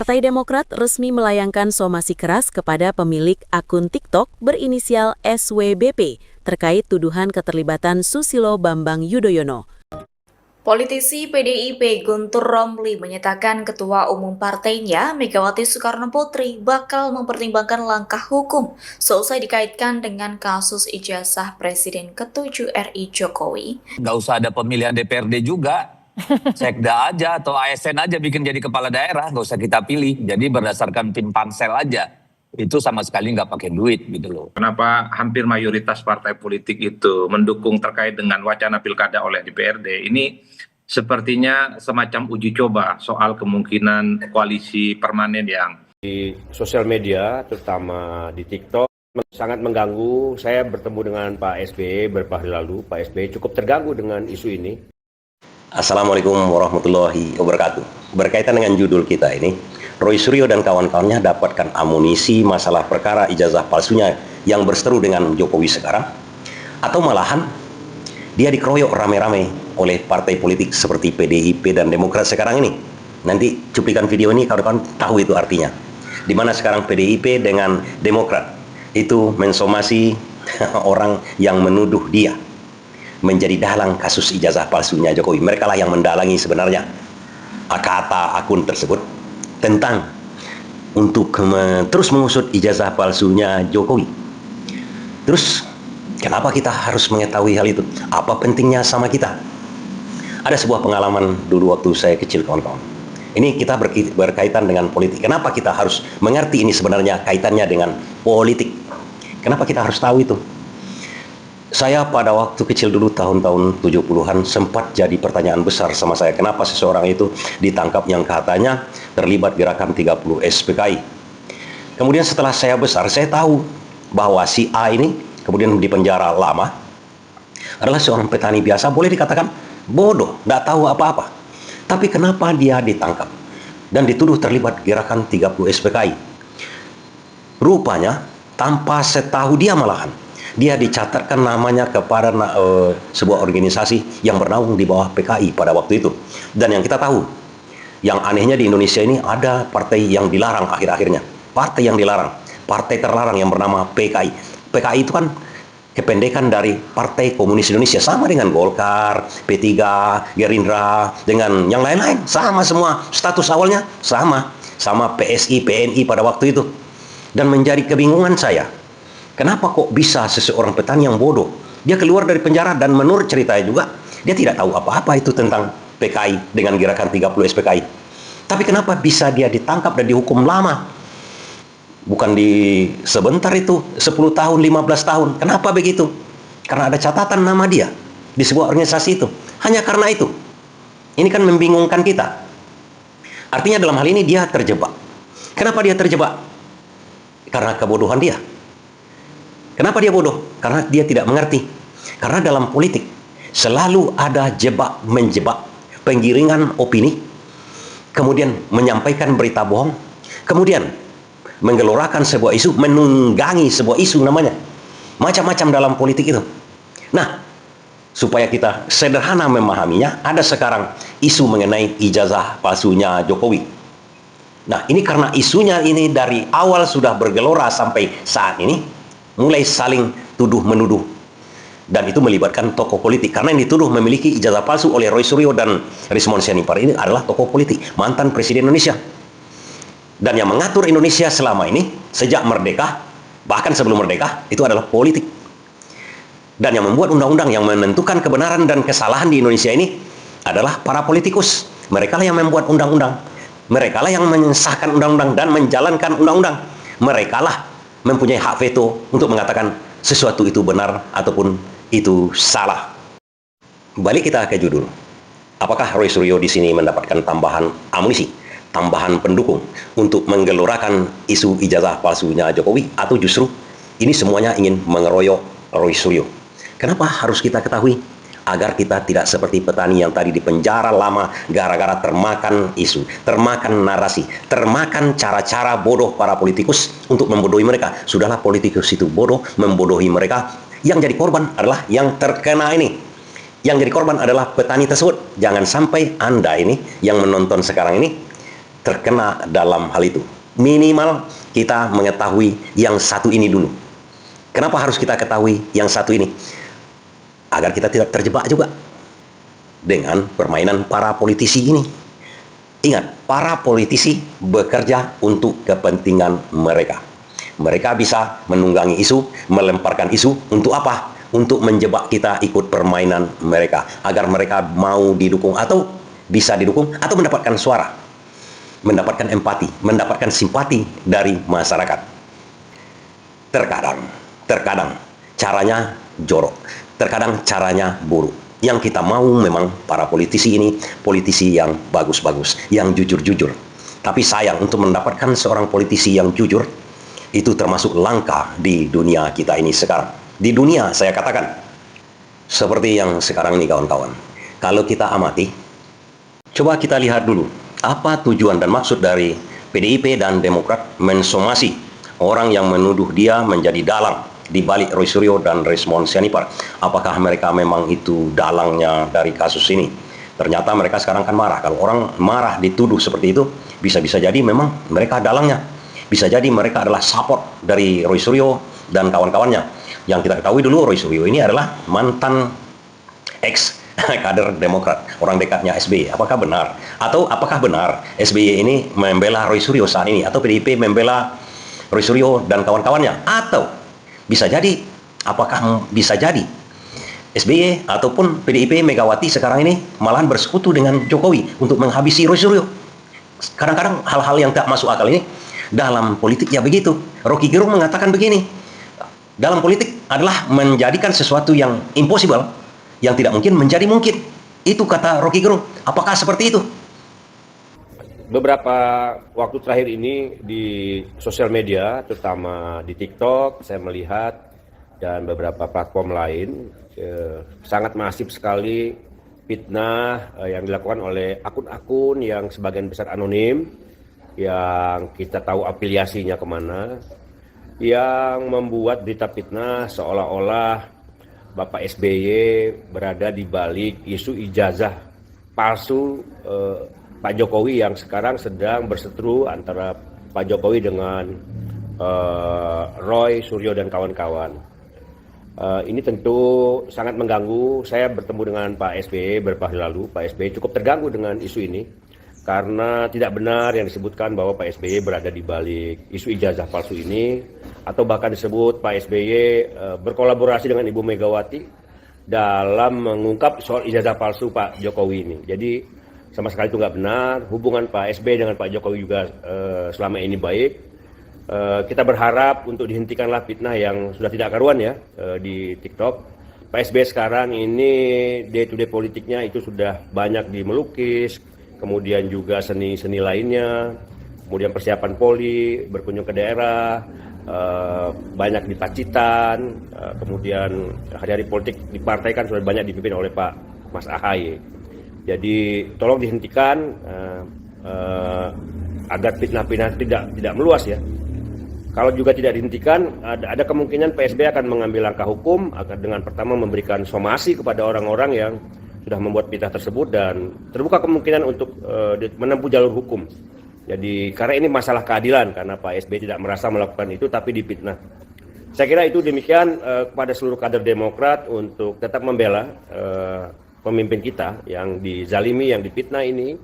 Partai Demokrat resmi melayangkan somasi keras kepada pemilik akun TikTok berinisial SWBP terkait tuduhan keterlibatan Susilo Bambang Yudhoyono. Politisi PDIP Guntur Romli menyatakan Ketua Umum partainya Megawati Soekarno Putri bakal mempertimbangkan langkah hukum seusai dikaitkan dengan kasus ijazah Presiden ke-7 RI Jokowi. Nggak usah ada pemilihan DPRD juga, sekda aja atau ASN aja bikin jadi kepala daerah, nggak usah kita pilih. Jadi berdasarkan tim pansel aja, itu sama sekali nggak pakai duit gitu loh. Kenapa hampir mayoritas partai politik itu mendukung terkait dengan wacana pilkada oleh DPRD? Ini sepertinya semacam uji coba soal kemungkinan koalisi permanen yang di sosial media, terutama di TikTok, sangat mengganggu. Saya bertemu dengan Pak SBY beberapa hari lalu. Pak SBY cukup terganggu dengan isu ini. Assalamualaikum warahmatullahi wabarakatuh. Berkaitan dengan judul kita ini, Roy Suryo dan kawan-kawannya dapatkan amunisi masalah perkara ijazah palsunya yang berseteru dengan Jokowi sekarang, atau malahan dia dikeroyok rame-rame oleh partai politik seperti PDIP dan Demokrat sekarang ini. Nanti cuplikan video ini kawan-kawan tahu itu artinya. Di mana sekarang PDIP dengan Demokrat itu mensomasi orang yang menuduh dia menjadi dalang kasus ijazah palsunya Jokowi. Mereka lah yang mendalangi sebenarnya kata akun tersebut tentang untuk terus mengusut ijazah palsunya Jokowi. Terus kenapa kita harus mengetahui hal itu? Apa pentingnya sama kita? Ada sebuah pengalaman dulu waktu saya kecil, kawan-kawan. Ini kita berkaitan dengan politik. Kenapa kita harus mengerti ini sebenarnya kaitannya dengan politik? Kenapa kita harus tahu itu? Saya pada waktu kecil dulu tahun-tahun 70-an sempat jadi pertanyaan besar sama saya. Kenapa seseorang itu ditangkap yang katanya terlibat gerakan 30 SPKI. Kemudian setelah saya besar, saya tahu bahwa si A ini kemudian di penjara lama adalah seorang petani biasa, boleh dikatakan bodoh, tidak tahu apa-apa. Tapi kenapa dia ditangkap dan dituduh terlibat gerakan 30 SPKI? Rupanya tanpa setahu dia malahan, dia dicatatkan namanya kepada sebuah organisasi yang bernaung di bawah PKI pada waktu itu. Dan yang kita tahu, yang anehnya di Indonesia ini ada partai yang dilarang akhir-akhirnya. Partai yang dilarang, partai terlarang yang bernama PKI. PKI itu kan kependekan dari Partai Komunis Indonesia, sama dengan Golkar, P3, Gerindra, dengan yang lain-lain, sama semua. Status awalnya sama PSI, PNI pada waktu itu. Dan menjadi kebingungan saya, kenapa kok bisa seseorang petani yang bodoh, dia keluar dari penjara dan menurut ceritanya juga, dia tidak tahu apa-apa itu tentang PKI dengan gerakan 30 SPKI. Tapi kenapa bisa dia ditangkap dan dihukum lama? Bukan di sebentar itu, 10 tahun, 15 tahun. Kenapa begitu? Karena ada catatan nama dia di sebuah organisasi itu. Hanya karena itu. Ini kan membingungkan kita. Artinya dalam hal ini dia terjebak. Kenapa dia terjebak? Karena kebodohan dia. Kenapa dia bodoh? Karena dia tidak mengerti. Karena dalam politik selalu ada jebak-menjebak, penggiringan opini, kemudian menyampaikan berita bohong, kemudian menggelorakan sebuah isu, menunggangi sebuah isu namanya. Macam-macam dalam politik itu. Nah, supaya kita sederhana memahaminya, ada sekarang isu mengenai ijazah palsunya Jokowi. Nah, ini karena isunya ini dari awal sudah bergelora sampai saat ini, mulai saling tuduh-menuduh. Dan itu melibatkan tokoh politik. Karena yang dituduh memiliki ijazah palsu oleh Roy Suryo dan Rismon Sianipar ini adalah tokoh politik, mantan Presiden Indonesia. Dan yang mengatur Indonesia selama ini, sejak merdeka, bahkan sebelum merdeka, itu adalah politik. Dan yang membuat undang-undang, yang menentukan kebenaran dan kesalahan di Indonesia ini adalah para politikus. Mereka lah yang membuat undang-undang. Mereka lah yang mensahkan undang-undang dan menjalankan undang-undang. Mereka lah mempunyai hak veto untuk mengatakan sesuatu itu benar ataupun itu salah. Balik kita ke judul. Apakah Roy Suryo di sini mendapatkan tambahan amunisi, tambahan pendukung untuk menggelorakan isu ijazah palsunya Jokowi, atau justru ini semuanya ingin mengeroyok Roy Suryo? Kenapa harus kita ketahui? Agar kita tidak seperti petani yang tadi di penjara lama gara-gara termakan isu, termakan narasi, termakan cara-cara bodoh para politikus untuk membodohi mereka. Sudahlah, politikus itu bodoh, membodohi mereka. Yang jadi korban adalah yang terkena ini. Yang jadi korban adalah petani tersebut. Jangan sampai Anda ini yang menonton sekarang ini terkena dalam hal itu. Minimal kita mengetahui yang satu ini dulu. Kenapa harus kita ketahui yang satu ini? Agar kita tidak terjebak juga dengan permainan para politisi ini. Ingat, para politisi bekerja untuk kepentingan mereka. Mereka bisa menunggangi isu, melemparkan isu untuk apa? Untuk menjebak kita ikut permainan mereka. Agar mereka mau didukung atau bisa didukung atau mendapatkan suara. Mendapatkan empati, mendapatkan simpati dari masyarakat. Terkadang caranya jorok, terkadang caranya buruk. Yang kita mau memang para politisi ini, politisi yang bagus-bagus, yang jujur-jujur. Tapi sayang untuk mendapatkan seorang politisi yang jujur, itu termasuk langka di dunia kita ini sekarang. Di dunia saya katakan, seperti yang sekarang ini kawan-kawan. Kalau kita amati, coba kita lihat dulu, apa tujuan dan maksud dari PDIP dan Demokrat mensomasi orang yang menuduh dia menjadi dalang di balik Roy Suryo dan Resmond Sianipar. Apakah mereka memang itu dalangnya dari kasus ini? Ternyata mereka sekarang kan marah. Kalau orang marah dituduh seperti itu, bisa-bisa jadi memang mereka dalangnya. Bisa jadi mereka adalah support dari Roy Suryo dan kawan-kawannya. Yang kita ketahui dulu, Roy Suryo ini adalah mantan ex kader Demokrat, orang dekatnya SBY. Apakah benar? Atau apakah benar SBY ini membela Roy Suryo saat ini? Atau PDIP membela Roy Suryo dan kawan-kawannya? Atau bisa jadi, apakah bisa jadi SBY ataupun PDIP Megawati sekarang ini malahan bersekutu dengan Jokowi untuk menghabisi Roy Suryo? Kadang-kadang hal-hal yang tak masuk akal ini dalam politik ya begitu. Rocky Gerung mengatakan begini, dalam politik adalah menjadikan sesuatu yang impossible, yang tidak mungkin menjadi mungkin. Itu kata Rocky Gerung. Apakah seperti itu? Beberapa waktu terakhir ini di sosial media, terutama di TikTok, saya melihat dan beberapa platform lain sangat masif sekali fitnah yang dilakukan oleh akun-akun yang sebagian besar anonim, yang kita tahu afiliasinya kemana, yang membuat berita fitnah seolah-olah Bapak SBY berada di balik isu ijazah palsu Pak Jokowi yang sekarang sedang berseteru antara Pak Jokowi dengan Roy Suryo dan kawan-kawan. Ini tentu sangat mengganggu. Saya bertemu dengan Pak SBY beberapa hari lalu. Pak SBY cukup terganggu dengan isu ini karena tidak benar yang disebutkan bahwa Pak SBY berada di balik isu ijazah palsu ini, atau bahkan disebut Pak SBY berkolaborasi dengan Ibu Megawati dalam mengungkap soal ijazah palsu Pak Jokowi ini. Jadi sama sekali itu nggak benar. Hubungan Pak SBY dengan Pak Jokowi juga selama ini baik. Kita berharap untuk dihentikanlah fitnah yang sudah tidak karuan ya di TikTok. Pak SBY sekarang ini day to day politiknya itu sudah banyak di melukis, kemudian juga seni-seni lainnya, kemudian persiapan poli, berkunjung ke daerah, banyak di Pacitan, kemudian hari-hari politik di partai kan sudah banyak dipimpin oleh Pak Mas AHY. Jadi tolong dihentikan agar fitnah-fitnah tidak meluas ya. Kalau juga tidak dihentikan, ada kemungkinan PSB akan mengambil langkah hukum agar dengan pertama memberikan somasi kepada orang-orang yang sudah membuat fitnah tersebut, dan terbuka kemungkinan untuk menempuh jalur hukum. Jadi karena ini masalah keadilan, karena Pak SBY tidak merasa melakukan itu tapi difitnah. Saya kira itu demikian kepada seluruh kader Demokrat untuk tetap membela pemimpin kita yang dizalimi, yang difitnah ini,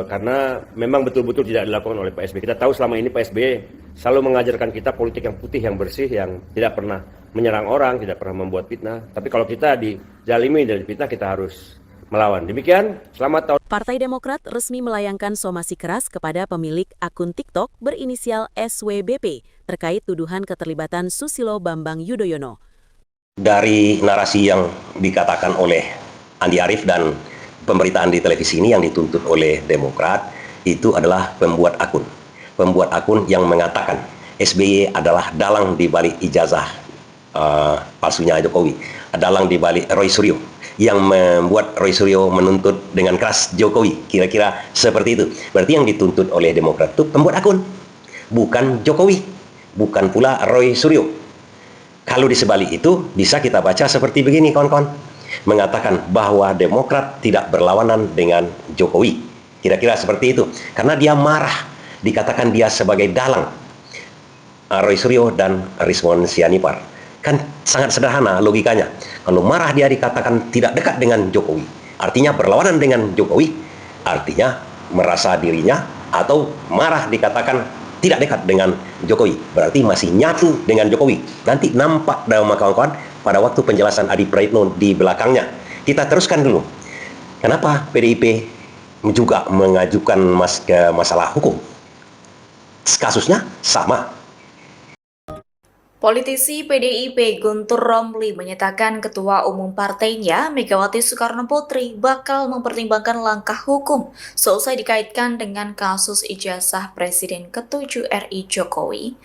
karena memang betul-betul tidak dilakukan oleh Pak SBY. Kita tahu selama ini Pak SBY selalu mengajarkan kita politik yang putih, yang bersih, yang tidak pernah menyerang orang, tidak pernah membuat fitnah. Tapi kalau kita dizalimi dan difitnah, kita harus melawan. Demikian, selamat tahun. Partai Demokrat resmi melayangkan somasi keras kepada pemilik akun TikTok berinisial SWBP terkait tuduhan keterlibatan Susilo Bambang Yudhoyono. Dari narasi yang dikatakan oleh Andi Arief dan pemberitaan di televisi ini yang dituntut oleh Demokrat, itu adalah pembuat akun yang mengatakan SBY adalah dalang di balik ijazah palsunya Jokowi, dalang di balik Roy Suryo, yang membuat Roy Suryo menuntut dengan keras Jokowi, kira-kira seperti itu. Berarti yang dituntut oleh Demokrat itu pembuat akun, bukan Jokowi, bukan pula Roy Suryo. Kalau di sebalik itu bisa kita baca seperti begini kawan-kawan, mengatakan bahwa Demokrat tidak berlawanan dengan Jokowi. Kira-kira seperti itu. Karena dia marah, dikatakan dia sebagai dalang Roy Suryo dan Rizwan Sianipar. Kan sangat sederhana logikanya. Kalau marah dia dikatakan tidak dekat dengan Jokowi, artinya berlawanan dengan Jokowi, artinya merasa dirinya, atau marah dikatakan tidak dekat dengan Jokowi, berarti masih nyatu dengan Jokowi. Nanti nampak dalam kawan-kawan pada waktu penjelasan Adi Praitno di belakangnya. Kita teruskan dulu. Kenapa PDIP juga mengajukan masalah hukum? Kasusnya sama. Politisi PDIP Guntur Romli menyatakan Ketua Umum partainya Megawati Soekarno Putri bakal mempertimbangkan langkah hukum seusai dikaitkan dengan kasus ijazah Presiden ke-7 RI Jokowi.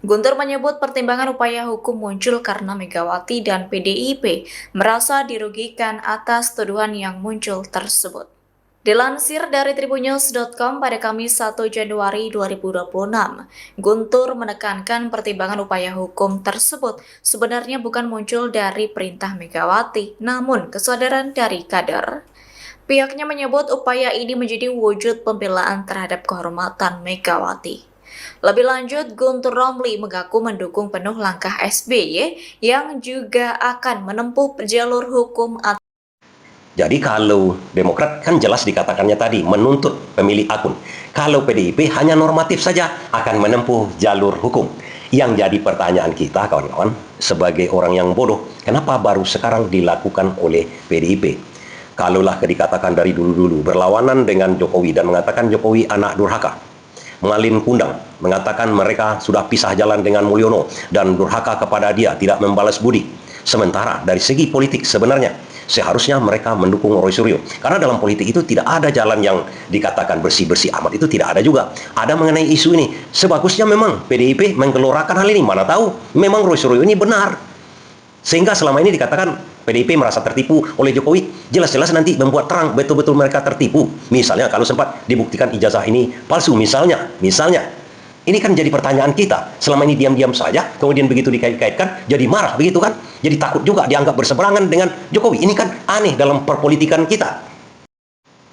Guntur menyebut pertimbangan upaya hukum muncul karena Megawati dan PDIP merasa dirugikan atas tuduhan yang muncul tersebut. Dilansir dari tribunnews.com pada Kamis 1 Januari 2026, Guntur menekankan pertimbangan upaya hukum tersebut sebenarnya bukan muncul dari perintah Megawati, namun kesadaran dari kader. Pihaknya menyebut upaya ini menjadi wujud pembelaan terhadap kehormatan Megawati. Lebih lanjut, Guntur Romli mengaku mendukung penuh langkah SBY yang juga akan menempuh jalur hukum. Jadi kalau Demokrat kan jelas dikatakannya tadi menuntut pemilik akun. Kalau PDIP hanya normatif saja akan menempuh jalur hukum. Yang jadi pertanyaan kita kawan-kawan sebagai orang yang bodoh, kenapa baru sekarang dilakukan oleh PDIP? Kalaulah dikatakan dari dulu-dulu berlawanan dengan Jokowi dan mengatakan Jokowi anak durhaka. Malin Kundang mengatakan mereka sudah pisah jalan dengan Mulyono dan durhaka kepada dia, tidak membalas budi. Sementara dari segi politik sebenarnya seharusnya mereka mendukung Roy Suryo. Karena dalam politik itu tidak ada jalan yang dikatakan bersih-bersih amat. Itu tidak ada juga. Ada mengenai isu ini. Sebagusnya memang PDIP menggelorakan hal ini. Mana tahu memang Roy Suryo ini benar. Sehingga selama ini dikatakan PDIP merasa tertipu oleh Jokowi. Jelas-jelas nanti membuat terang betul-betul mereka tertipu. Misalnya kalau sempat dibuktikan ijazah ini palsu misalnya. Ini kan jadi pertanyaan kita. Selama ini diam-diam saja, kemudian begitu dikait-kaitkan, jadi marah begitu kan? Jadi takut juga dianggap berseberangan dengan Jokowi. Ini kan aneh dalam perpolitikan kita.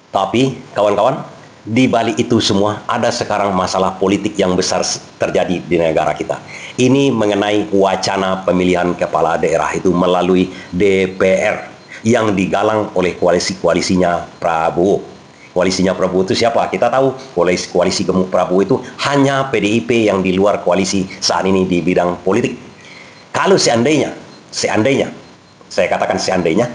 Tapi, kawan-kawan, di balik itu semua ada sekarang masalah politik yang besar terjadi di negara kita. Ini mengenai wacana pemilihan kepala daerah itu melalui DPR yang digalang oleh koalisinya Prabowo. Koalisinya Prabowo itu siapa? Kita tahu koalisi gemuk Prabowo itu hanya PDIP yang di luar koalisi saat ini di bidang politik. Kalau seandainya, saya katakan seandainya,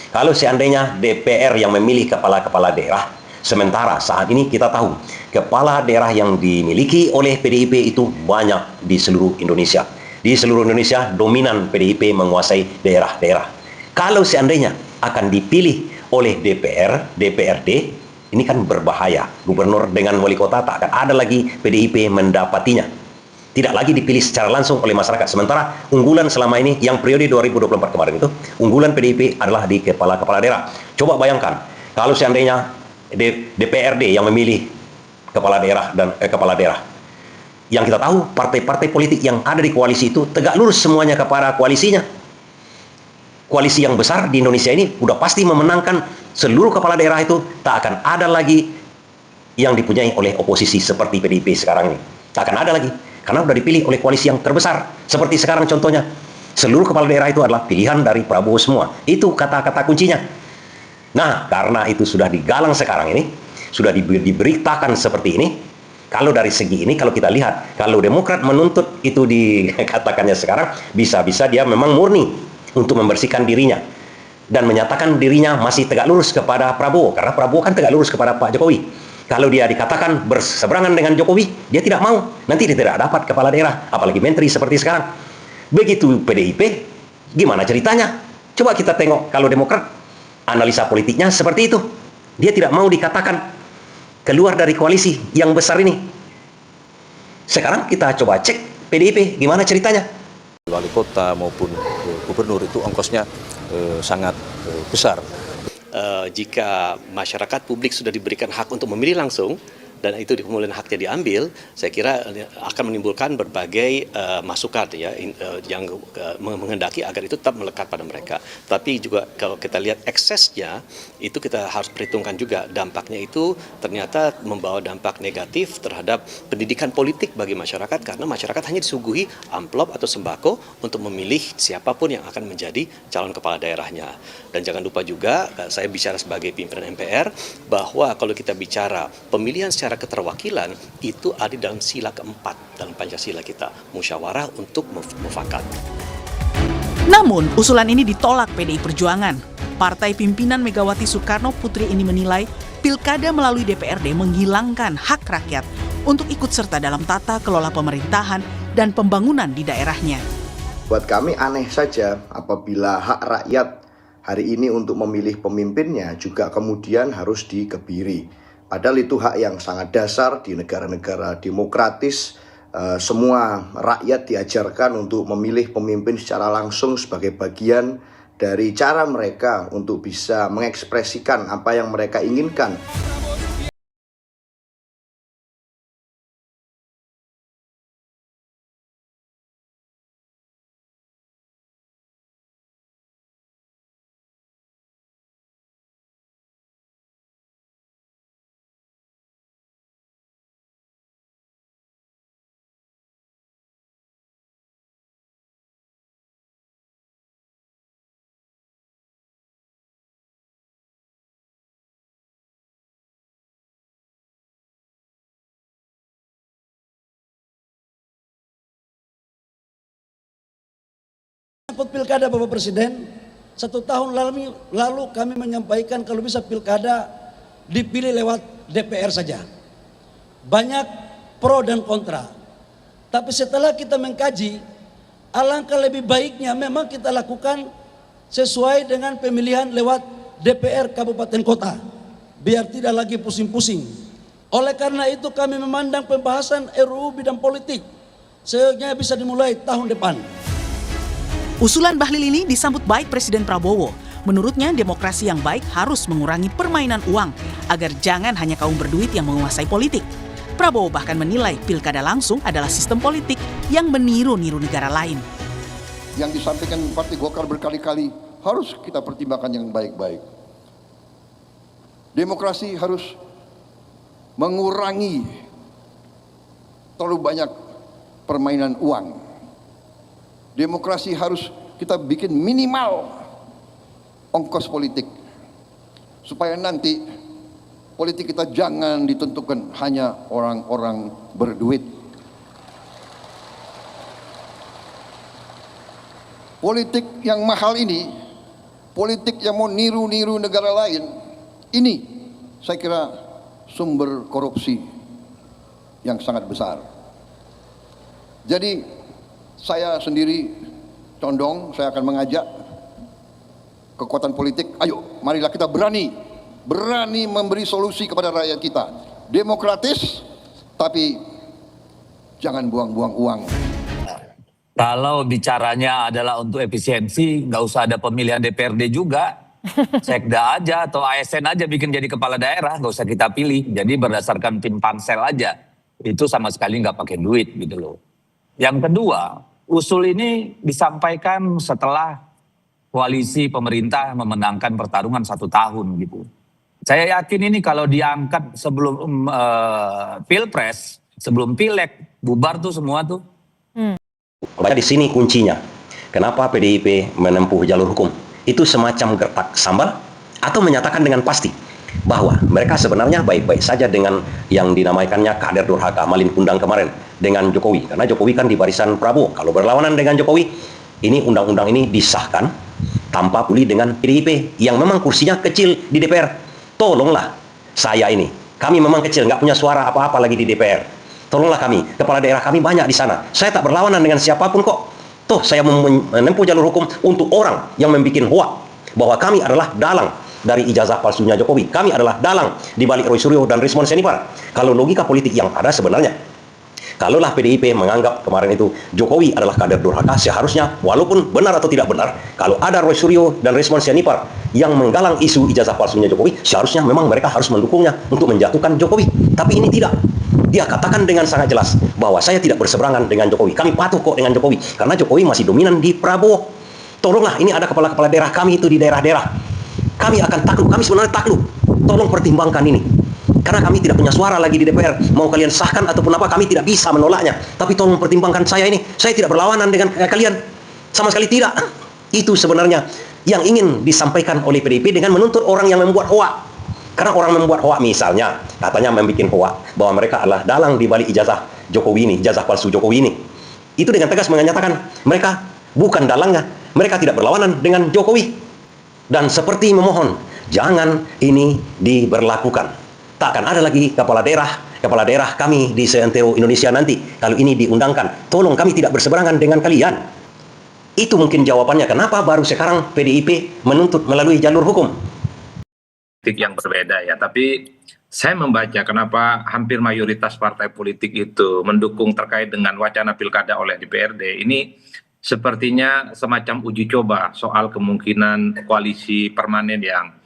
kalau seandainya DPR yang memilih kepala-kepala daerah, sementara saat ini kita tahu kepala daerah yang dimiliki oleh PDIP itu banyak di seluruh Indonesia. Di seluruh Indonesia dominan PDIP menguasai daerah-daerah. Kalau seandainya akan dipilih oleh DPRD, ini kan berbahaya. Gubernur dengan wali kota tak akan ada lagi PDIP mendapatinya. Tidak lagi dipilih secara langsung oleh masyarakat. Sementara unggulan selama ini yang periode 2024 kemarin itu, unggulan PDIP adalah di kepala-kepala daerah. Coba bayangkan, kalau seandainya DPRD yang memilih kepala daerah dan kepala daerah. Yang kita tahu, partai-partai politik yang ada di koalisi itu tegak lurus semuanya kepada koalisinya. Koalisi yang besar di Indonesia ini udah pasti memenangkan seluruh kepala daerah itu, tak akan ada lagi yang dipunyai oleh oposisi seperti PDIP sekarang ini. Tak akan ada lagi, karena sudah dipilih oleh koalisi yang terbesar. Seperti sekarang contohnya, seluruh kepala daerah itu adalah pilihan dari Prabowo semua. Itu kata-kata kuncinya. Nah, karena itu sudah digalang sekarang ini, sudah diberitakan seperti ini, kalau dari segi ini, kalau kita lihat, kalau Demokrat menuntut itu dikatakannya sekarang, bisa-bisa dia memang murni untuk membersihkan dirinya dan menyatakan dirinya masih tegak lurus kepada Prabowo, karena Prabowo kan tegak lurus kepada Pak Jokowi. Kalau dia dikatakan berseberangan dengan Jokowi, dia tidak mau, nanti dia tidak dapat kepala daerah, apalagi menteri seperti sekarang. Begitu PDIP, gimana ceritanya? Coba kita tengok kalau Demokrat, analisa politiknya seperti itu. Dia tidak mau dikatakan keluar dari koalisi yang besar ini. Sekarang kita coba cek PDIP, gimana ceritanya? Wali kota maupun gubernur itu ongkosnya sangat besar. Jika masyarakat publik sudah diberikan hak untuk memilih langsung, dan itu kemudian haknya diambil, saya kira akan menimbulkan berbagai masukan ya yang menghendaki agar itu tetap melekat pada mereka. Tapi juga kalau kita lihat eksesnya, itu kita harus perhitungkan juga dampaknya itu ternyata membawa dampak negatif terhadap pendidikan politik bagi masyarakat, karena masyarakat hanya disuguhi amplop atau sembako untuk memilih siapapun yang akan menjadi calon kepala daerahnya. Dan jangan lupa juga, saya bicara sebagai pimpinan MPR, bahwa kalau kita bicara pemilihan secara keterwakilan, itu ada dalam sila keempat dalam Pancasila kita, musyawarah untuk mufakat. Namun, usulan ini ditolak PDI Perjuangan. Partai pimpinan Megawati Soekarno Putri ini menilai pilkada melalui DPRD menghilangkan hak rakyat untuk ikut serta dalam tata kelola pemerintahan dan pembangunan di daerahnya. Buat kami aneh saja apabila hak rakyat hari ini untuk memilih pemimpinnya juga kemudian harus dikebiri. Padahal itu hak yang sangat dasar di negara-negara demokratis. Semua rakyat diajarkan untuk memilih pemimpin secara langsung sebagai bagian dari cara mereka untuk bisa mengekspresikan apa yang mereka inginkan. Pilkada Bapak Presiden, 1 tahun lalu kami menyampaikan kalau bisa pilkada dipilih lewat DPR saja. Banyak pro dan kontra. Tapi setelah kita mengkaji, alangkah lebih baiknya memang kita lakukan sesuai dengan pemilihan lewat DPR Kabupaten Kota. Biar tidak lagi pusing-pusing. Oleh karena itu kami memandang pembahasan RUU bidang politik seyogyanya bisa dimulai tahun depan. Usulan Bahlil ini disambut baik Presiden Prabowo. Menurutnya, demokrasi yang baik harus mengurangi permainan uang agar jangan hanya kaum berduit yang menguasai politik. Prabowo bahkan menilai pilkada langsung adalah sistem politik yang meniru-niru negara lain. Yang disampaikan Partai Golkar berkali-kali harus kita pertimbangkan yang baik-baik. Demokrasi harus mengurangi terlalu banyak permainan uang. Demokrasi harus kita bikin minimal ongkos politik supaya nanti politik kita jangan ditentukan hanya orang-orang berduit. Politik yang mahal ini, politik yang mau niru-niru negara lain, ini saya kira sumber korupsi yang sangat besar. Jadi saya sendiri condong, saya akan mengajak kekuatan politik, ayo marilah kita berani memberi solusi kepada rakyat kita. Demokratis, tapi jangan buang-buang uang. Kalau bicaranya adalah untuk efisiensi, nggak usah ada pemilihan DPRD juga. Sekda aja atau ASN aja bikin jadi kepala daerah, nggak usah kita pilih. Jadi berdasarkan tim pansel aja. Itu sama sekali nggak pakai duit gitu loh. Yang kedua, usul ini disampaikan setelah koalisi pemerintah memenangkan pertarungan 1 tahun gitu. Saya yakin ini kalau diangkat sebelum pilpres, sebelum pileg, bubar tuh semua tuh. Di sini kuncinya. Kenapa PDIP menempuh jalur hukum? Itu semacam gertak sambal atau menyatakan dengan pasti bahwa mereka sebenarnya baik-baik saja dengan yang dinamaikannya kader durhaka Malin Kundang kemarin dengan Jokowi. Karena Jokowi kan di barisan Prabowo. Kalau berlawanan dengan Jokowi, ini undang-undang ini disahkan tanpa peduli dengan PDIP yang memang kursinya kecil di DPR. Tolonglah saya ini. Kami memang kecil, nggak punya suara apa-apa lagi di DPR. Tolonglah kami, kepala daerah kami banyak di sana. Saya tak berlawanan dengan siapapun kok. Toh saya menempuh jalur hukum untuk orang yang membuat hoak bahwa kami adalah dalang dari ijazah palsunya Jokowi. Kami adalah dalang di balik Roy Suryo dan Rismon Senipar. Kalau logika politik yang ada sebenarnya, Kalaulah PDIP menganggap kemarin itu Jokowi adalah kader durhaka, seharusnya walaupun benar atau tidak benar, kalau ada Roy Suryo dan Resmond Sianipar yang menggalang isu ijazah palsunya Jokowi, seharusnya memang mereka harus mendukungnya untuk menjatuhkan Jokowi. Tapi ini tidak. Dia katakan dengan sangat jelas bahwa saya tidak berseberangan dengan Jokowi. Kami patuh kok dengan Jokowi, karena Jokowi masih dominan di Prabowo. Tolonglah, ini ada kepala-kepala daerah kami itu di daerah-daerah. Kami akan takluk, kami sebenarnya takluk. Tolong pertimbangkan ini. Karena kami tidak punya suara lagi di DPR. Mau kalian sahkan ataupun apa, kami tidak bisa menolaknya. Tapi tolong pertimbangkan saya ini. Saya tidak berlawanan dengan kalian. Sama sekali tidak. Itu sebenarnya yang ingin disampaikan oleh PDIP dengan menuntut orang yang membuat hoak. Karena orang membuat hoak misalnya, katanya membuat hoak bahwa mereka adalah dalang di balik ijazah Jokowi ini, ijazah palsu Jokowi ini. Itu dengan tegas menyatakan mereka bukan dalangnya. Mereka tidak berlawanan dengan Jokowi. Dan seperti memohon, jangan ini diberlakukan. Tak akan ada lagi kepala daerah kami di seantero Indonesia nanti kalau ini diundangkan. Tolong, kami tidak berseberangan dengan kalian. Itu mungkin jawabannya kenapa baru sekarang PDIP menuntut melalui jalur hukum. Yang berbeda ya, tapi saya membaca kenapa hampir mayoritas partai politik itu mendukung terkait dengan wacana pilkada oleh DPRD ini sepertinya semacam uji coba soal kemungkinan koalisi permanen yang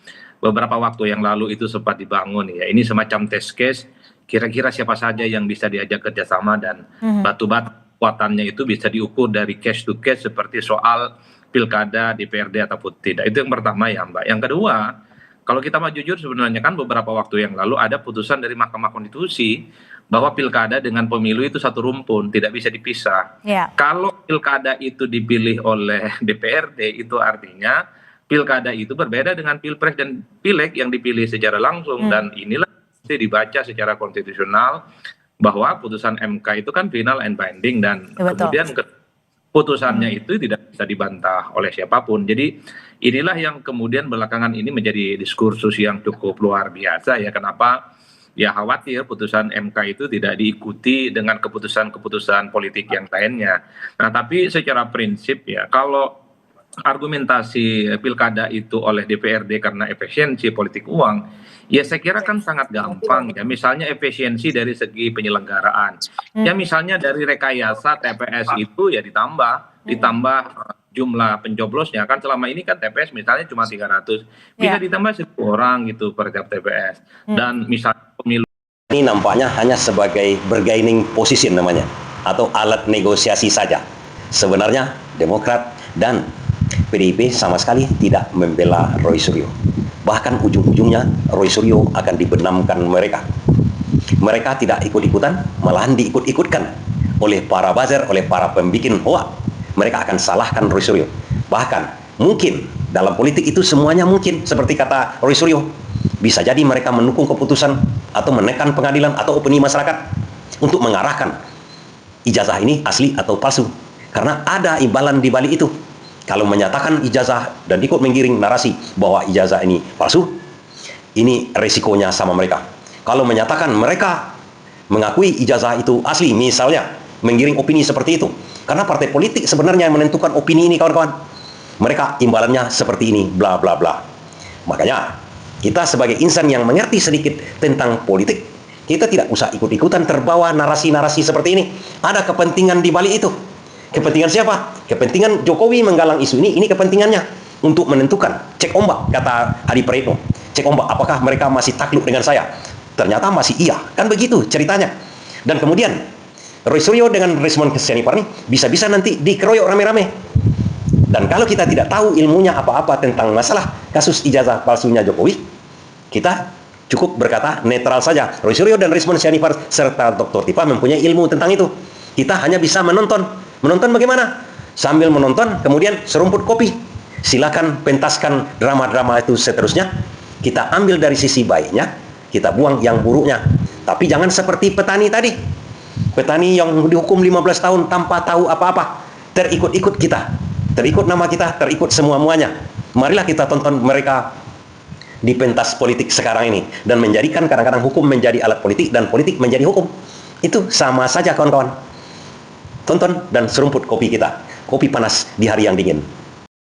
beberapa waktu yang lalu itu sempat dibangun ya. Ini semacam test case, kira-kira siapa saja yang bisa diajak kerjasama dan batu-batu kekuatannya itu bisa diukur dari case to case seperti soal pilkada DPRD ataupun tidak. Itu yang pertama ya Mbak. Yang kedua, kalau kita mau jujur sebenarnya kan beberapa waktu yang lalu ada putusan dari Mahkamah Konstitusi bahwa pilkada dengan pemilu itu satu rumpun, tidak bisa dipisah. Kalau pilkada itu dipilih oleh DPRD, itu artinya pilkada itu berbeda dengan pilpres dan pileg yang dipilih secara langsung. Dan inilah dibaca secara konstitusional bahwa putusan MK itu kan final and binding dan kemudian putusannya itu tidak bisa dibantah oleh siapapun. Jadi inilah yang kemudian belakangan ini menjadi diskursus yang cukup luar biasa ya. Kenapa? Ya khawatir putusan MK itu tidak diikuti dengan keputusan-keputusan politik yang lainnya. Nah tapi secara prinsip ya, kalau argumentasi pilkada itu oleh DPRD karena efisiensi politik uang, ya saya kira kan sangat gampang ya. Misalnya efisiensi dari segi penyelenggaraan. Ya misalnya dari rekayasa TPS itu ya ditambah jumlah pencoblosnya, kan selama ini kan TPS misalnya cuma 300, bisa ditambah 1.000 orang gitu per tiap TPS. Dan misalnya pemilu ini nampaknya hanya sebagai bargaining position namanya, atau alat negosiasi saja. Sebenarnya Demokrat dan PDIP sama sekali tidak membela Roy Suryo. Bahkan ujung-ujungnya Roy Suryo akan dibenamkan mereka. Mereka tidak ikut-ikutan, malahan diikut-ikutkan oleh para buzzer, oleh para pembikin hoak. Mereka akan salahkan Roy Suryo. Bahkan mungkin dalam politik itu semuanya mungkin, seperti kata Roy Suryo. Bisa jadi mereka mendukung keputusan atau menekan pengadilan atau opini masyarakat untuk mengarahkan ijazah ini asli atau palsu. Karena ada imbalan di balik itu. Kalau menyatakan ijazah dan ikut menggiring narasi bahwa ijazah ini palsu, ini resikonya sama mereka. Kalau menyatakan mereka mengakui ijazah itu asli, misalnya menggiring opini seperti itu. Karena partai politik sebenarnya yang menentukan opini ini, kawan-kawan. Mereka imbalannya seperti ini, bla bla bla. Makanya kita sebagai insan yang mengerti sedikit tentang politik, kita tidak usah ikut-ikutan terbawa narasi-narasi seperti ini. Ada kepentingan di balik itu. Kepentingan siapa? Kepentingan Jokowi menggalang isu ini kepentingannya untuk menentukan, cek ombak, kata Hadi Praetno. Cek ombak, apakah mereka masih takluk dengan saya? Ternyata masih iya, kan begitu ceritanya. Dan kemudian Roy Suryo dengan Resmond Sianipar ini bisa-bisa nanti dikeroyok rame-rame. Dan kalau kita tidak tahu ilmunya apa-apa tentang masalah kasus ijazah palsunya Jokowi, kita cukup berkata netral saja. Roy Suryo dan Resmond Sianipar serta Dr. Tipa mempunyai ilmu tentang itu. Kita hanya bisa menonton. Menonton bagaimana? Sambil menonton, kemudian serumput kopi. Silakan pentaskan drama-drama itu seterusnya. Kita ambil dari sisi baiknya, kita buang yang buruknya. Tapi jangan seperti petani tadi. Petani yang dihukum 15 tahun tanpa tahu apa-apa. Terikut-ikut kita. Terikut nama kita, terikut semua-muanya. Marilah kita tonton mereka di pentas politik sekarang ini. Dan menjadikan kadang-kadang hukum menjadi alat politik dan politik menjadi hukum. Itu sama saja kawan-kawan. Tonton dan serumput kopi kita. Kopi panas di hari yang dingin.